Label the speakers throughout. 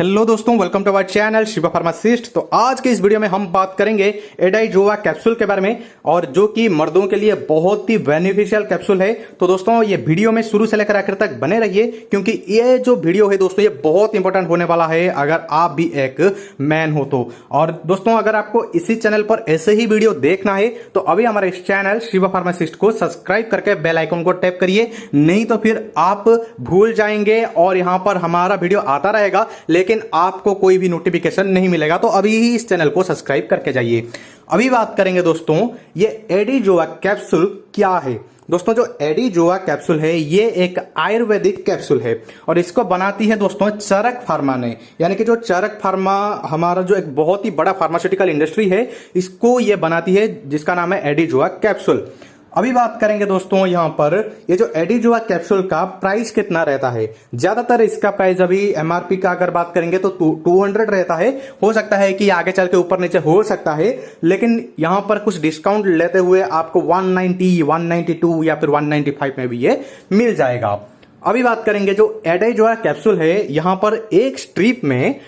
Speaker 1: Hello दोस्तों, welcome to our channel Shiva pharmacist. तो आज के इस वीडियो में हम बात करेंगे एडाइजोवा कैप्सूल के बारे में, और जो कि मर्दों के लिए बहुत ही बेनिफिशियल कैप्सूल है। तो दोस्तों ये वीडियो में शुरू से लेकर आखिर तक बने रहिए, क्योंकि ये जो वीडियो है दोस्तों ये बहुत इंपॉर्टेंट होने वाला है अगर आप भी एक मैन हो तो। और दोस्तों अगर आपको इसी चैनल पर ऐसे ही वीडियो देखना है तो अभी हमारे इस चैनल शिवा फार्मासिस्ट को सब्सक्राइब करके बेल आइकन को टैप करिए, नहीं तो फिर आप भूल जाएंगे और यहां पर हमारा वीडियो आता रहेगा लेकिन आपको कोई भी नोटिफिकेशन नहीं मिलेगा। तो अभी ही इस चैनल को सब्सक्राइब करके जाइए। अभी बात करेंगे दोस्तों ये एडिजोवा कैप्सूल क्या है। दोस्तों जो एडिजोवा कैप्सूल है ये एक आयुर्वेदिक कैप्सूल है और इसको बनाती है दोस्तों चरक फार्मा ने, यानी कि जो चरक फार्मा हमारा जो एक बहुत ही बड़ा फार्मास्यूटिकल इंडस्ट्री है इसको ये बनाती है, जिसका नाम है एडिजोवा कैप्सूल। अभी बात करेंगे दोस्तों यहाँ पर ये जो एडिजोवा कैप्सूल का प्राइस कितना रहता है। ज्यादातर इसका प्राइस अभी एमआरपी का अगर बात करेंगे तो 200 रहता है। हो सकता है कि आगे चल के ऊपर नीचे हो सकता है, लेकिन यहाँ पर कुछ डिस्काउंट लेते हुए आपको 190, 192 या फिर 195 में भी ये मिल जाएगा। अभी बात करेंगे जो एडिजोवा कैप्सूल है, यहाँ पर एक स्ट्रिप में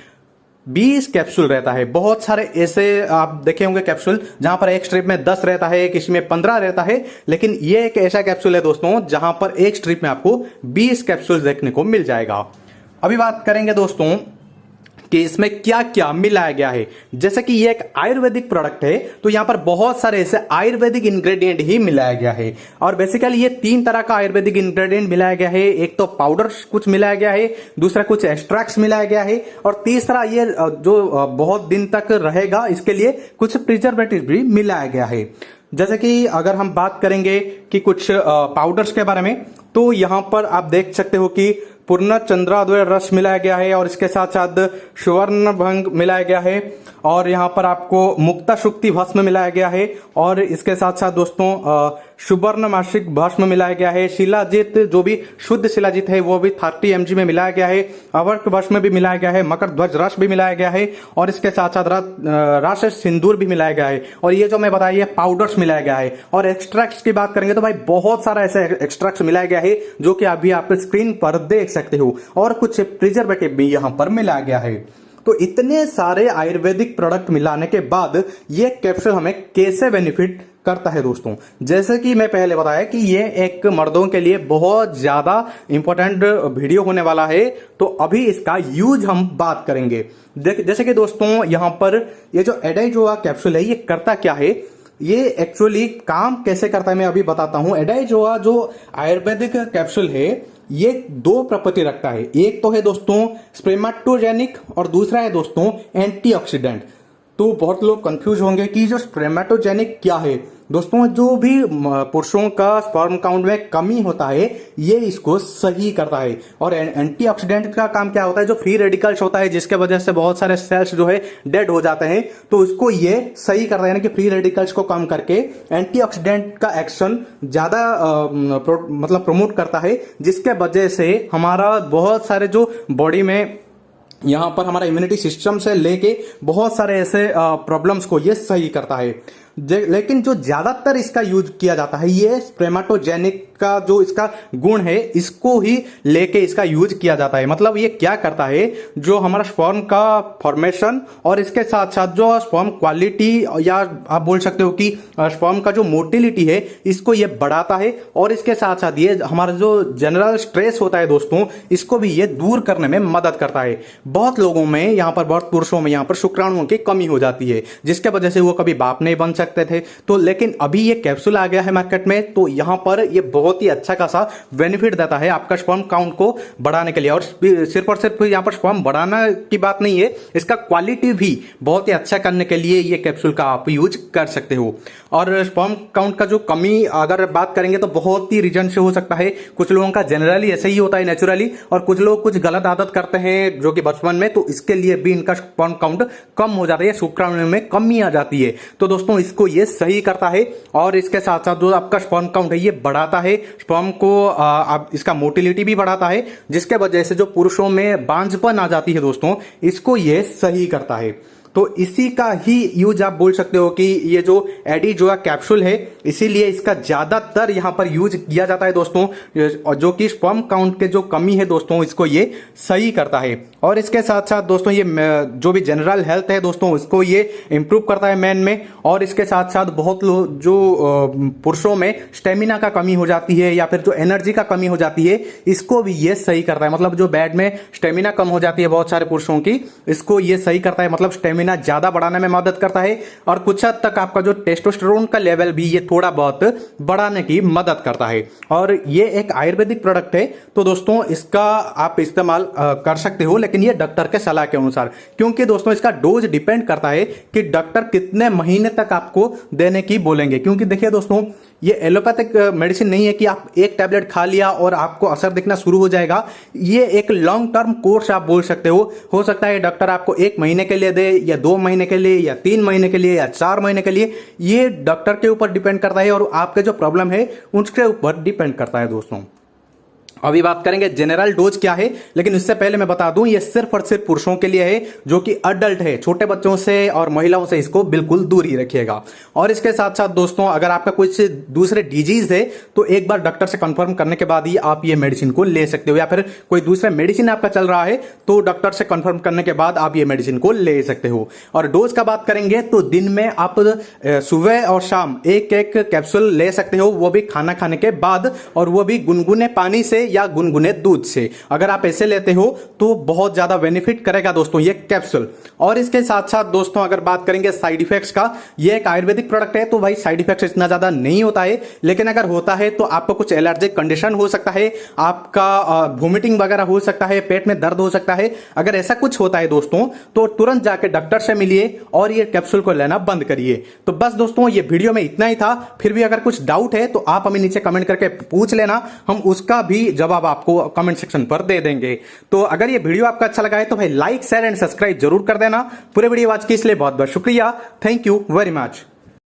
Speaker 1: 20 कैप्सूल रहता है। बहुत सारे ऐसे आप देखे होंगे कैप्सूल जहां पर एक स्ट्रिप में 10 रहता है, किसी में 15 रहता है, लेकिन ये एक ऐसा कैप्सूल है दोस्तों जहां पर एक स्ट्रिप में आपको 20 कैप्सूल देखने को मिल जाएगा। अभी बात करेंगे दोस्तों कि इसमें क्या क्या मिलाया गया है। जैसे कि ये एक आयुर्वेदिक प्रोडक्ट है तो यहां पर बहुत सारे ऐसे आयुर्वेदिक इंग्रेडिएंट ही मिलाया गया है, और बेसिकली ये 3 तरह का आयुर्वेदिक इंग्रेडिएंट मिलाया गया है। एक तो पाउडर कुछ मिलाया गया है, दूसरा कुछ एक्सट्रैक्ट्स मिलाया गया है, और तीसरा ये जो बहुत दिन तक रहेगा इसके लिए कुछ प्रिजर्वेटिव भी मिलाया गया है। जैसे कि अगर हम बात करेंगे कि कुछ पाउडर्स के बारे में, तो यहां पर आप देख सकते हो कि पूर्ण चंद्राद्वय रस मिलाया गया है, और इसके साथ साथ सुवर्ण भंग मिलाया गया है, और यहाँ पर आपको मुक्ता शुक्ति भस्म मिलाया गया है, और इसके साथ साथ दोस्तों सुवर्ण मासिक भस्म मिलाया गया है। शिलाजीत जो भी शुद्ध शिलाजीत है वो भी 30 mg में मिलाया गया है। अवर्क भस्म भी मिलाया गया है, मकर ध्वज रस भी मिलाया गया है, और इसके साथ साथ रास सिंदूर भी मिलाया गया है। और ये जो मैं बताइए पाउडर्स मिलाया गया है। और एक्सट्रैक्ट्स की बात करेंगे तो भाई बहुत सारा ऐसे एक्सट्रैक्ट्स मिलाया गया है जो कि अभी आप स्क्रीन पर देख सकते हो, और कुछ प्रिजर्वेटिव भी यहां पर मिलाया गया है। तो इतने सारे आयुर्वेदिक प्रोडक्ट मिलाने के बाद ये कैप्सूल हमें कैसे बेनिफिट करता है दोस्तों। जैसे कि मैं पहले बताया कि ये एक मर्दों के लिए बहुत ज्यादा इंपॉर्टेंट वीडियो होने वाला है, तो अभी इसका यूज हम बात करेंगे। जैसे कि दोस्तों यहां पर ये जो एडाइजोवा कैप्सूल है ये करता क्या है, ये एक्चुअली काम कैसे करता है मैं अभी बताता हूं। एडाइजोवा जो आयुर्वेदिक कैप्सूल है ये 2 प्रॉपर्टी रखता है। एक तो है दोस्तों स्पर्मेटोजेनिक और दूसरा है दोस्तों एंटीऑक्सीडेंट। तो बहुत लोग कंफ्यूज होंगे कि जो स्पर्मेटोजेनिक क्या है। दोस्तों जो भी पुरुषों का स्पर्म काउंट में कमी होता है ये इसको सही करता है, और एंटीऑक्सीडेंट का काम क्या होता है, जो फ्री रेडिकल्स होता है जिसके वजह से बहुत सारे सेल्स जो है डेड हो जाते हैं, तो उसको ये सही करता है, यानी कि फ्री रेडिकल्स को कम करके एंटीऑक्सीडेंट का एक्शन ज्यादा मतलब प्रमोट करता है, जिसके वजह से हमारा बहुत सारे जो बॉडी में यहां पर हमारा इम्यूनिटी सिस्टम से लेके बहुत सारे ऐसे प्रॉब्लम्स को ये सही करता है। लेकिन जो ज्यादातर इसका यूज किया जाता है ये स्पर्मेटोजेनिक का जो इसका गुण है इसको ही लेके इसका यूज किया जाता है। मतलब ये क्या करता है, जो हमारा स्पर्म का फॉर्मेशन और इसके साथ साथ जो स्पर्म क्वालिटी, या आप बोल सकते हो कि स्पर्म का जो मोटिलिटी है इसको ये बढ़ाता है, और इसके साथ साथ ये हमारा जो जनरल स्ट्रेस होता है दोस्तों इसको भी ये दूर करने में मदद करता है। बहुत लोगों में यहाँ पर, बहुत पुरुषों में यहाँ पर शुक्राणुओं की कमी हो जाती है, जिसके वजह से वो कभी बाप नहीं बन सकते थे। तो लेकिन अभी ये कैप्सूल आ गया है मार्केट में, तो यहाँ पर ये बहुत ही अच्छा खासा बेनिफिट देता है आपका स्पर्म काउंट को बढ़ाने के लिए। और सिर्फ और सिर्फ यहाँ पर स्पर्म बढ़ाना की बात नहीं है, इसका क्वालिटी भी बहुत ही अच्छा करने के लिए ये कैप्सूल का आप यूज कर सकते हो। और स्पर्म काउंट का जो कमी अगर बात करेंगे तो बहुत ही रीजन से हो सकता है। कुछ लोगों का जनरली ऐसे ही होता है नेचुरली, और कुछ लोग कुछ गलत आदत करते हैं जो कि बचपन में, तो इसके लिए भी इनका स्पर्म काउंट कम हो जाता है, शुक्राणु में कमी आ जाती है। तो दोस्तों इसको ये सही करता है, और इसके साथ साथ जो आपका स्पर्म काउंट है ये बढ़ाता है, स्पर्म को इसका मोटिलिटी भी बढ़ाता है, जिसके वजह से जो पुरुषों में बांझपन आ जाती है दोस्तों इसको ये सही करता है। तो इसी का ही यूज आप बोल सकते हो कि ये जो एडिजोआ कैप्सूल है, इसीलिए इसका ज्यादातर यहाँ पर यूज किया जाता है दोस्तों, और जो कि स्पर्म काउंट के जो कमी है दोस्तों, इसको ये सही करता है। और इसके साथ साथ दोस्तों ये जो भी जनरल हेल्थ है दोस्तों, उसको ये इंप्रूव करता है मैन में। और इसके साथ साथ बहुत लोग जो पुरुषों में स्टेमिना का कमी हो जाती है या फिर जो एनर्जी का कमी हो जाती है, इसको भी ये सही करता है। मतलब जो बेड में स्टेमिना कम हो जाती है बहुत सारे पुरुषों की, इसको ये सही करता है। मतलब स्टेमिना ज्यादा बढ़ाने में मदद करता है और कुछ हद तक आपका जो टेस्टोस्टेरोन का लेवल भी ये थोड़ा बहुत बढ़ाने की मदद करता है। और ये एक आयुर्वेदिक प्रोडक्ट है, तो दोस्तों इसका आप इस्तेमाल कर सकते हो, लेकिन ये डॉक्टर के सलाह के अनुसार, क्योंकि दोस्तों इसका डोज डिपेंड करता है कि डॉक्टर कितने महीने तक आपको देने की बोलेंगे। क्योंकि देखिए दोस्तों, ये एलोपैथिक मेडिसिन नहीं है कि आप एक टैबलेट खा लिया और आपको असर दिखना शुरू हो जाएगा। ये एक लॉन्ग टर्म कोर्स आप बोल सकते हो सकता है डॉक्टर आपको 1 महीने के लिए दे, या 2 महीने के लिए, या 3 महीने के लिए, या 4 महीने के लिए। ये डॉक्टर के ऊपर डिपेंड करता है और आपके जो प्रॉब्लम है उसके ऊपर डिपेंड करता है दोस्तों। अभी बात करेंगे जनरल डोज क्या है, लेकिन इससे पहले मैं बता दूं, ये सिर्फ और सिर्फ पुरुषों के लिए है जो कि अडल्ट है। छोटे बच्चों से और महिलाओं से इसको बिल्कुल दूर ही रखिएगा। और इसके साथ साथ दोस्तों, अगर आपका कुछ दूसरे डिजीज है तो एक बार डॉक्टर से कंफर्म करने के बाद ही आप ये मेडिसिन को ले सकते हो, या फिर कोई दूसरा मेडिसिन आपका चल रहा है तो डॉक्टर से कंफर्म करने के बाद आप ये मेडिसिन को ले सकते हो। और डोज का बात करेंगे तो दिन में आप सुबह और शाम एक एक कैप्सूल ले सकते हो, वो भी खाना खाने के बाद, और वो भी गुनगुने पानी से या गुनगुने दूध से। अगर आप ऐसे लेते हो तो बहुत ज्यादा बेनिफिट करेगा दोस्तों ये कैप्सूल। और इसके साथ साथ दोस्तों, अगर बात करेंगे साइड इफेक्ट्स का, ये एक आयुर्वेदिक प्रोडक्ट है तो भाई साइड इफेक्ट्स इतना ज्यादा नहीं होता है, लेकिन अगर होता है तो आपको कुछ एलर्जिक कंडीशन हो सकता है, आपका वोमिटिंग वगैरह हो सकता है, पेट में दर्द हो सकता है। अगर ऐसा कुछ होता है दोस्तों तो तुरंत जाके डॉक्टर से मिलिए और ये कैप्सूल को लेना बंद करिए। तो बस दोस्तों, ये वीडियो में इतना ही था। फिर भी अगर कुछ डाउट है तो आप हमें नीचे कमेंट करके पूछ लेना, हम उसका भी जवाब आपको कमेंट सेक्शन पर दे देंगे। तो अगर ये वीडियो आपका अच्छा लगा है तो भाई लाइक, शेयर एंड सब्सक्राइब जरूर कर देना। पूरे वीडियो वॉच की इसलिए बहुत बहुत शुक्रिया। Thank you very much.